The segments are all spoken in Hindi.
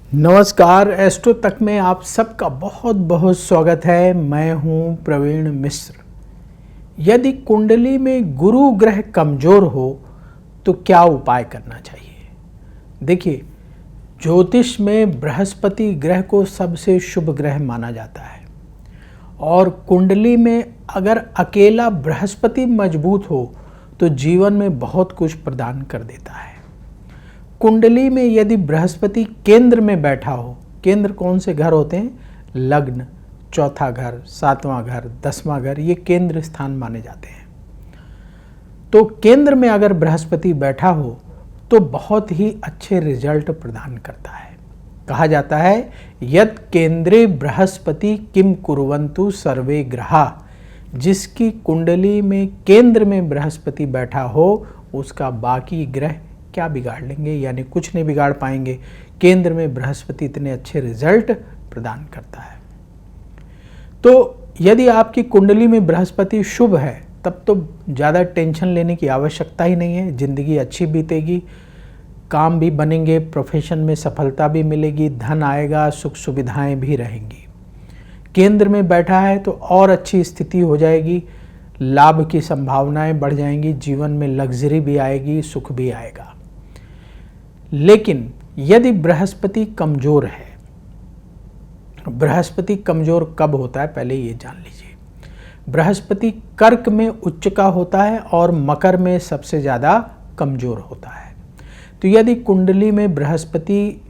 नमस्कार, एस्ट्रो तक में आप सबका बहुत बहुत स्वागत है। मैं हूं प्रवीण मिश्र। यदि कुंडली में गुरु ग्रह कमजोर हो तो क्या उपाय करना चाहिए? देखिए, ज्योतिष में बृहस्पति ग्रह को सबसे शुभ ग्रह माना जाता है और कुंडली में अगर अकेला बृहस्पति मजबूत हो तो जीवन में बहुत कुछ प्रदान कर देता है। कुंडली में यदि बृहस्पति केंद्र में बैठा हो, केंद्र कौन से घर होते हैं? लग्न, चौथा घर, सातवां घर, 10वां घर, ये केंद्र स्थान माने जाते हैं। तो केंद्र में अगर बृहस्पति बैठा हो तो बहुत ही अच्छे रिजल्ट प्रदान करता है। कहा जाता है यत् केंद्रे बृहस्पति किम कुर्वन्तु सर्वे ग्रहा। जिसकी कुंडली में केंद्र में बृहस्पति बैठा हो उसका बाकी ग्रह क्या बिगाड़ लेंगे, यानी कुछ नहीं बिगाड़ पाएंगे। केंद्र में बृहस्पति इतने अच्छे रिजल्ट प्रदान करता है। तो यदि आपकी कुंडली में बृहस्पति शुभ है तब तो ज़्यादा टेंशन लेने की आवश्यकता ही नहीं है। ज़िंदगी अच्छी बीतेगी, काम भी बनेंगे, प्रोफेशन में सफलता भी मिलेगी, धन आएगा, सुख सुविधाएं भी रहेंगी। केंद्र में बैठा है तो और अच्छी स्थिति हो जाएगी, लाभ की संभावनाएं बढ़ जाएंगी, जीवन में लग्जरी भी आएगी, सुख भी आएगा। लेकिन यदि बृहस्पति कमजोर है, बृहस्पति कमजोर कब होता है पहले ये जान लीजिए। बृहस्पति कर्क में उच्च का होता है और मकर में सबसे ज़्यादा कमजोर होता है। तो यदि कुंडली में बृहस्पति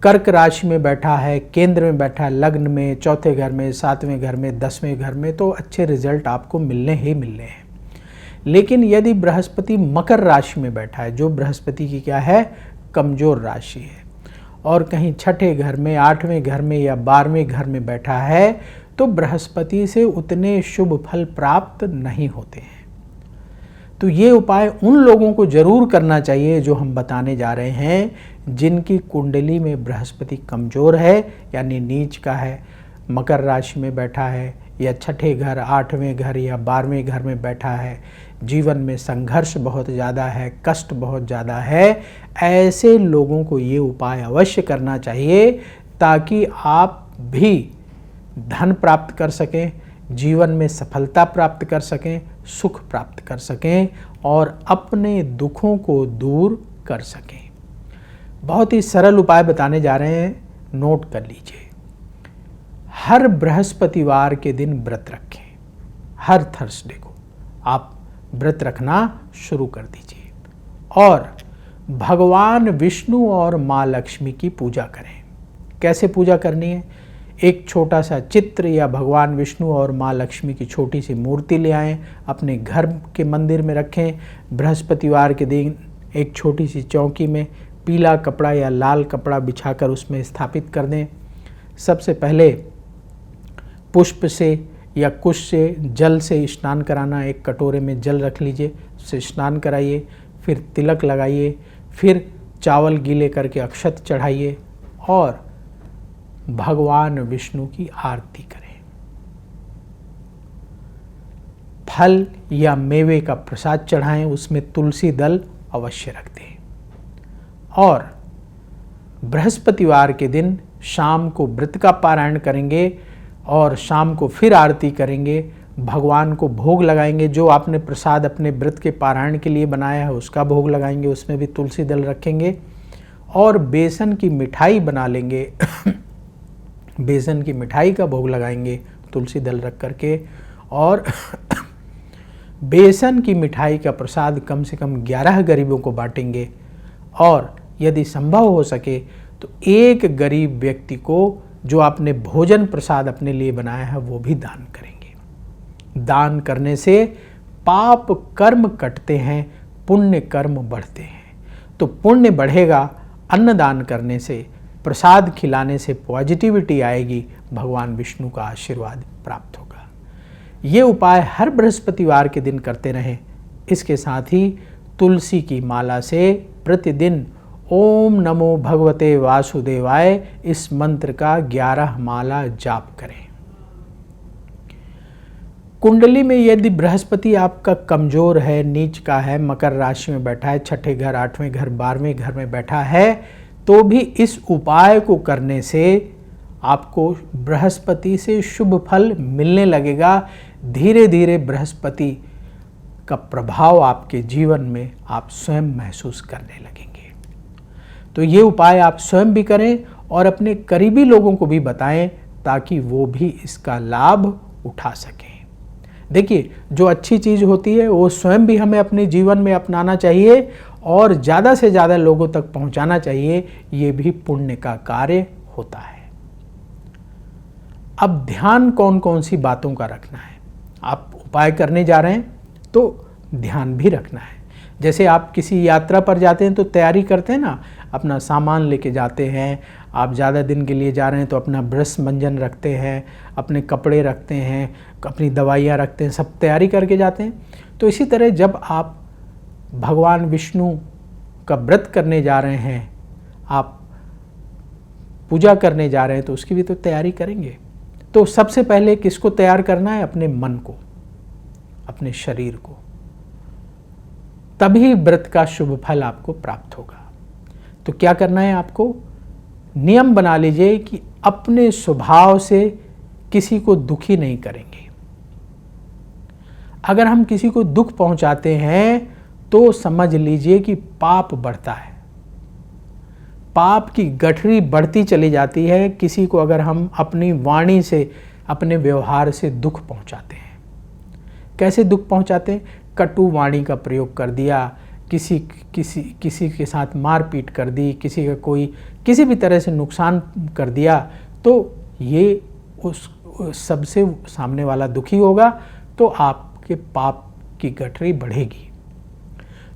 कर्क राशि में बैठा है, केंद्र में बैठा है, लग्न में, चौथे घर में, सातवें घर में, 10वें घर में, तो अच्छे रिजल्ट आपको मिलने ही मिलने हैं। लेकिन यदि बृहस्पति मकर राशि में बैठा है, जो बृहस्पति की क्या है, कमजोर राशि है, और कहीं छठे घर में, 8वें घर में या 12वें घर में बैठा है तो बृहस्पति से उतने शुभ फल प्राप्त नहीं होते हैं। तो ये उपाय उन लोगों को जरूर करना चाहिए जो हम बताने जा रहे हैं, जिनकी कुंडली में बृहस्पति कमजोर है, यानी नीच का है, मकर राशि में बैठा है, या छठे घर, 8वें घर या 12वें घर में बैठा है, जीवन में संघर्ष बहुत ज़्यादा है, कष्ट बहुत ज़्यादा है। ऐसे लोगों को ये उपाय अवश्य करना चाहिए ताकि आप भी धन प्राप्त कर सकें, जीवन में सफलता प्राप्त कर सकें, सुख प्राप्त कर सकें और अपने दुखों को दूर कर सकें। बहुत ही सरल उपाय बताने जा रहे हैं, नोट कर लीजिए। हर बृहस्पतिवार के दिन व्रत रखें। हर थर्सडे को आप व्रत रखना शुरू कर दीजिए और भगवान विष्णु और माँ लक्ष्मी की पूजा करें। कैसे पूजा करनी है? एक छोटा सा चित्र या भगवान विष्णु और माँ लक्ष्मी की छोटी सी मूर्ति ले आएं, अपने घर के मंदिर में रखें। बृहस्पतिवार के दिन एक छोटी सी चौकी में पीला कपड़ा या लाल कपड़ा बिछाकर उसमें स्थापित कर दें। सबसे पहले पुष्प से या कुश से जल से स्नान कराना। एक कटोरे में जल रख लीजिए, उससे स्नान कराइए, फिर तिलक लगाइए, फिर चावल गीले करके अक्षत चढ़ाइए और भगवान विष्णु की आरती करें। फल या मेवे का प्रसाद चढ़ाएं, उसमें तुलसी दल अवश्य रख दें। और बृहस्पतिवार के दिन शाम को व्रत का पारायण करेंगे और शाम को फिर आरती करेंगे, भगवान को भोग लगाएंगे। जो आपने प्रसाद अपने व्रत के पारायण के लिए बनाया है उसका भोग लगाएंगे, उसमें भी तुलसी दल रखेंगे और बेसन की मिठाई बना लेंगे बेसन की मिठाई का भोग लगाएंगे तुलसी दल रख करके। और बेसन की मिठाई का प्रसाद कम से कम 11 गरीबों को बांटेंगे और यदि संभव हो सके तो एक गरीब व्यक्ति को जो आपने भोजन प्रसाद अपने लिए बनाया है वो भी दान करेंगे। दान करने से पाप कर्म कटते हैं, पुण्य कर्म बढ़ते हैं। तो पुण्य बढ़ेगा, अन्नदान करने से, प्रसाद खिलाने से पॉजिटिविटी आएगी, भगवान विष्णु का आशीर्वाद प्राप्त होगा। ये उपाय हर बृहस्पतिवार के दिन करते रहें। इसके साथ ही तुलसी की माला से प्रतिदिन ओम नमो भगवते वासुदेवाय इस मंत्र का 11 माला जाप करें। कुंडली में यदि बृहस्पति आपका कमजोर है, नीच का है, मकर राशि में बैठा है, छठे घर, 8वें घर, 12वें घर में बैठा है, तो भी इस उपाय को करने से आपको बृहस्पति से शुभ फल मिलने लगेगा। धीरे धीरे बृहस्पति का प्रभाव आपके जीवन में आप स्वयं महसूस करने लगेंगे। तो ये उपाय आप स्वयं भी करें और अपने करीबी लोगों को भी बताएं ताकि वो भी इसका लाभ उठा सकें। देखिए, जो अच्छी चीज़ होती है वो स्वयं भी हमें अपने जीवन में अपनाना चाहिए और ज़्यादा से ज़्यादा लोगों तक पहुंचाना चाहिए। ये भी पुण्य का कार्य होता है। अब ध्यान कौन कौन सी बातों का रखना है। आप उपाय करने जा रहे हैं तो ध्यान भी रखना है। जैसे आप किसी यात्रा पर जाते हैं तो तैयारी करते हैं ना, अपना सामान लेके जाते हैं। आप ज़्यादा दिन के लिए जा रहे हैं तो अपना ब्रश मंजन रखते हैं, अपने कपड़े रखते हैं, अपनी दवाइयाँ रखते हैं, सब तैयारी करके जाते हैं। तो इसी तरह जब आप भगवान विष्णु का व्रत करने जा रहे हैं, आप पूजा करने जा रहे हैं, तो उसकी भी तो तैयारी करेंगे। तो सबसे पहले किसको तैयार करना है? अपने मन को, अपने शरीर को। तभी व्रत का शुभ फल आपको प्राप्त होगा। तो क्या करना है आपको? नियम बना लीजिए कि अपने स्वभाव से किसी को दुखी नहीं करेंगे। अगर हम किसी को दुख पहुंचाते हैं तो समझ लीजिए कि पाप बढ़ता है, पाप की गठरी बढ़ती चली जाती है। किसी को अगर हम अपनी वाणी से, अपने व्यवहार से दुख पहुंचाते हैं। कैसे दुख पहुंचाते हैं? कटु वाणी का प्रयोग कर दिया, किसी के साथ मारपीट कर दी, किसी का किसी भी तरह से नुकसान कर दिया, तो ये उस सबसे सामने वाला दुखी होगा, तो आपके पाप की गठरी बढ़ेगी।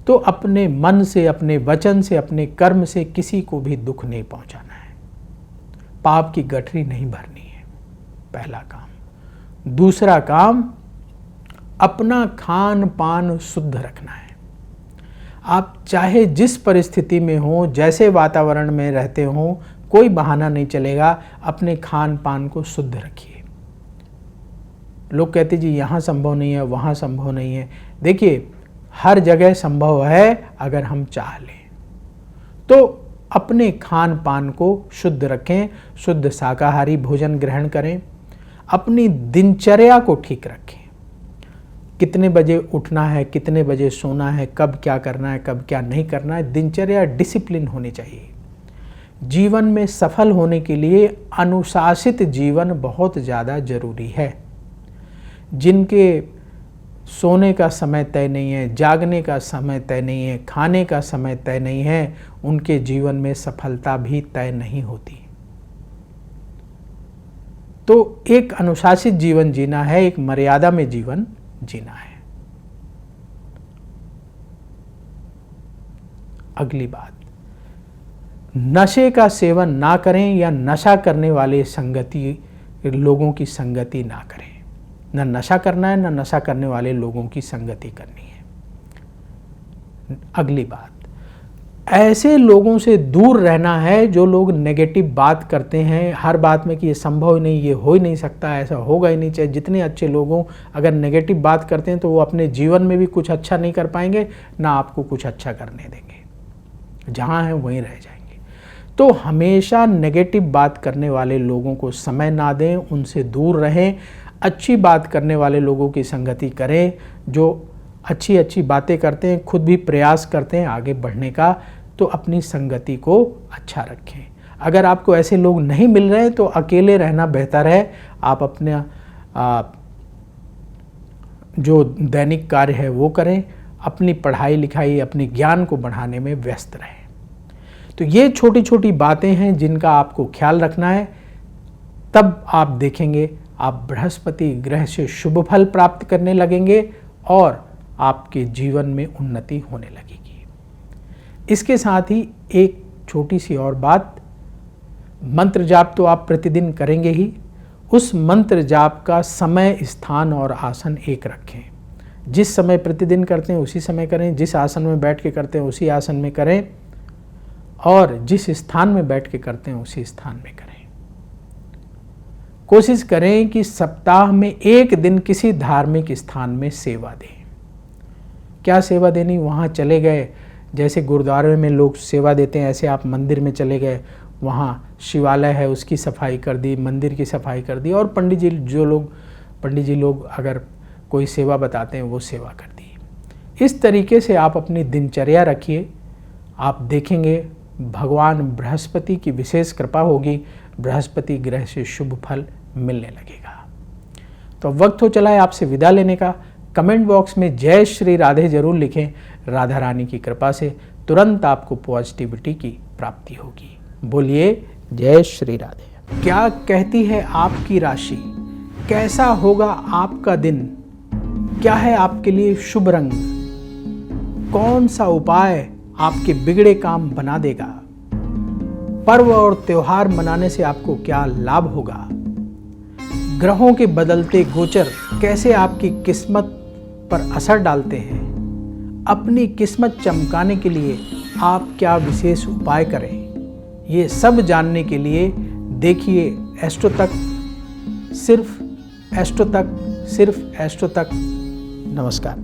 तो अपने मन से, अपने वचन से, अपने कर्म से किसी को भी दुख नहीं पहुंचाना है। पाप की गठरी नहीं भरनी है, पहला काम। दूसरा काम, अपना खान पान शुद्ध रखना है। आप चाहे जिस परिस्थिति में हो, जैसे वातावरण में रहते हो, कोई बहाना नहीं चलेगा। अपने खान पान को शुद्ध रखिए। लोग कहते जी यहाँ संभव नहीं है, वहाँ संभव नहीं है। देखिए, हर जगह संभव है अगर हम चाह लें। तो अपने खान पान को शुद्ध रखें, शुद्ध शाकाहारी भोजन ग्रहण करें। अपनी दिनचर्या को ठीक रखें। कितने बजे उठना है, कितने बजे सोना है, कब क्या करना है, कब क्या नहीं करना है, दिनचर्या डिसिप्लिन होनी चाहिए। जीवन में सफल होने के लिए अनुशासित जीवन बहुत ज़्यादा जरूरी है। जिनके सोने का समय तय नहीं है, जागने का समय तय नहीं है, खाने का समय तय नहीं है, उनके जीवन में सफलता भी तय नहीं होती। तो एक अनुशासित जीवन जीना है, एक मर्यादा में जीवन जीना है। अगली बात, नशे का सेवन ना करें या नशा करने वाले लोगों की संगति ना करें। ना नशा करना है, ना नशा करने वाले लोगों की संगति करनी है। अगली बात, ऐसे लोगों से दूर रहना है जो लोग नेगेटिव बात करते हैं हर बात में कि ये संभव ही नहीं, ये हो ही नहीं सकता, ऐसा होगा ही नहीं। चाहे जितने अच्छे लोग हों, अगर नेगेटिव बात करते हैं तो वो अपने जीवन में भी कुछ अच्छा नहीं कर पाएंगे, ना आपको कुछ अच्छा करने देंगे। जहाँ हैं वहीं रह जाएंगे। तो हमेशा नेगेटिव बात करने वाले लोगों को समय ना दें, उनसे दूर रहें। अच्छी बात करने वाले लोगों की संगति करें, जो अच्छी अच्छी बातें करते हैं, खुद भी प्रयास करते हैं आगे बढ़ने का। तो अपनी संगति को अच्छा रखें। अगर आपको ऐसे लोग नहीं मिल रहे हैं तो अकेले रहना बेहतर है। आप अपने जो दैनिक कार्य है वो करें, अपनी पढ़ाई लिखाई, अपने ज्ञान को बढ़ाने में व्यस्त रहें। तो ये छोटी छोटी बातें हैं जिनका आपको ख्याल रखना है। तब आप देखेंगे आप बृहस्पति ग्रह से शुभ फल प्राप्त करने लगेंगे और आपके जीवन में उन्नति होने लगेगी। इसके साथ ही एक छोटी सी और बात, मंत्र जाप तो आप प्रतिदिन करेंगे ही, उस मंत्र जाप का समय, स्थान और आसन एक रखें। जिस समय प्रतिदिन करते हैं उसी समय करें, जिस आसन में बैठ के करते हैं उसी आसन में करें, और जिस स्थान में बैठ के करते हैं उसी स्थान में करें। कोशिश करें कि सप्ताह में एक दिन किसी धार्मिक स्थान में सेवा दें। क्या सेवा देनी? वहाँ चले गए जैसे गुरुद्वारे में लोग सेवा देते हैं, ऐसे आप मंदिर में चले गए, वहाँ शिवालय है उसकी सफाई कर दी, मंदिर की सफाई कर दी, और पंडित जी लोग अगर कोई सेवा बताते हैं वो सेवा कर दी। इस तरीके से आप अपनी दिनचर्या रखिए, आप देखेंगे भगवान बृहस्पति की विशेष कृपा होगी, बृहस्पति ग्रह से शुभ फल मिलने लगेगा। तो वक्त हो चला है आपसे विदा लेने का। कमेंट बॉक्स में जय श्री राधे जरूर लिखें। राधा रानी की कृपा से तुरंत आपको पॉजिटिविटी की प्राप्ति होगी। बोलिए जय श्री राधे। क्या कहती है आपकी राशि? कैसा होगा आपका दिन? क्या है आपके लिए शुभ रंग? कौन सा उपाय आपके बिगड़े काम बना देगा? पर्व और त्योहार मनाने से आपको क्या लाभ होगा? ग्रहों के बदलते गोचर कैसे आपकी किस्मत पर असर डालते हैं? अपनी किस्मत चमकाने के लिए आप क्या विशेष उपाय करें? ये सब जानने के लिए देखिए एस्ट्रो तक, सिर्फ एस्ट्रो तक। नमस्कार।